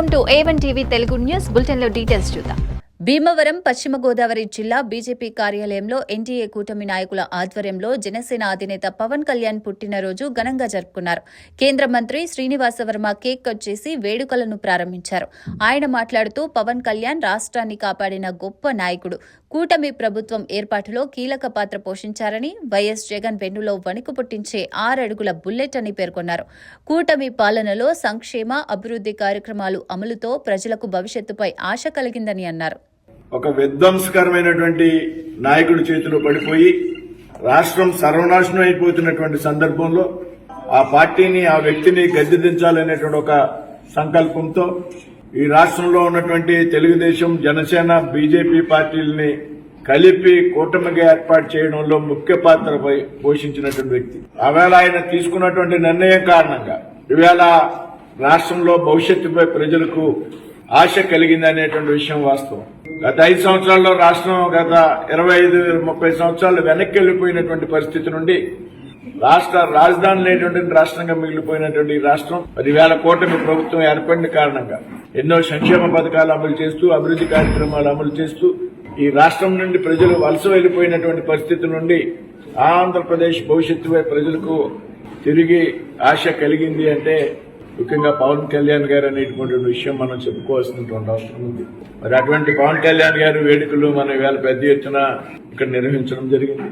Welcome to A1 TV Telugu news bulletin లో details చూద్దాం. భీమవరం పశ్చిమ గోదావరి జిల్లా బీజేపీ కార్యాలయంలో ఎన్డీఏ కూటమి నాయకుల ఆధ్వర్యంలో జనసేన అధినేత పవన్ కళ్యాణ్ పుట్టినరోజు ఘనంగా జరుపుకున్నారు. కేంద్ర మంత్రి శ్రీనివాసవర్మ కేక్ కట్ చేసి వేడుకలను ప్రారంభించారు. ఆయన మాట్లాడుతూ పవన్ కళ్యాణ్ రాష్ట్రాన్ని కాపాడిన గొప్ప నాయకుడు, కూటమి ప్రభుత్వం ఏర్పాటులో కీలక పాత్ర పోషించారని, వైఎస్ జగన్ వెన్నులో వణుకు పుట్టించే 6 అడుగుల బుల్లెట్ అని పేర్కొన్నారు. కూటమి పాలనలో సంక్షేమ అభివృద్ధి కార్యక్రమాలు అమలుతో ప్రజలకు భవిష్యత్తుపై ఆశ కలిగిందని అన్నారు. ఒక విధ్వంసకరమైనటువంటి నాయకుడి చేతిలో పడిపోయి రాష్ట్రం సర్వనాశనం అయిపోతున్నటువంటి సందర్భంలో ఆ పార్టీని, ఆ వ్యక్తిని గద్దెదించాలనేటువంటి ఒక సంకల్పంతో ఈ రాష్ట్రంలో ఉన్నటువంటి తెలుగుదేశం, జనసేన, బీజేపీ పార్టీలని కలిపి కూటమిగా ఏర్పాటు చేయడంలో ముఖ్య పాత్ర పోషించినటువంటి వ్యక్తి. ఆవేళ ఆయన తీసుకున్నటువంటి నిర్ణయం కారణంగా ఈవేళ రాష్ట్రంలో భవిష్యత్తుపై ప్రజలకు ఆశ కలిగింది అనేటువంటి విషయం వాస్తవం. గత 5 సంవత్సరాల్లో రాష్ట్రం గత 25-30 సంవత్సరాలు వెనక్కి వెళ్లిపోయినటువంటి పరిస్థితి నుండి రాష్ట్ర రాజధాని లేనటువంటి రాష్ట్రంగా మిగిలిపోయినటువంటి ఈ రాష్ట్రం 10,000 కూటమి ప్రభుత్వం ఏర్పడిన కారణంగా ఎన్నో సంక్షేమ పథకాలు అమలు చేస్తూ, అభివృద్ధి కార్యక్రమాలు అమలు చేస్తూ ఈ రాష్ట్రం నుండి ప్రజలు వలస వెళ్లిపోయినటువంటి పరిస్థితి నుండి ఆంధ్రప్రదేశ్ భవిష్యత్తుపై ప్రజలకు తిరిగి ఆశ కలిగింది అంటే ముఖ్యంగా పవన్ కళ్యాణ్ గారు అనేటువంటి విషయం మనం చెప్పుకోవాల్సినటువంటి అవసరం ఉంది. మరి అటువంటి పవన్ కళ్యాణ్ గారి వేడుకలు మనం ఇవాళ పెద్ద ఎత్తున ఇక్కడ నిర్వహించడం జరిగింది.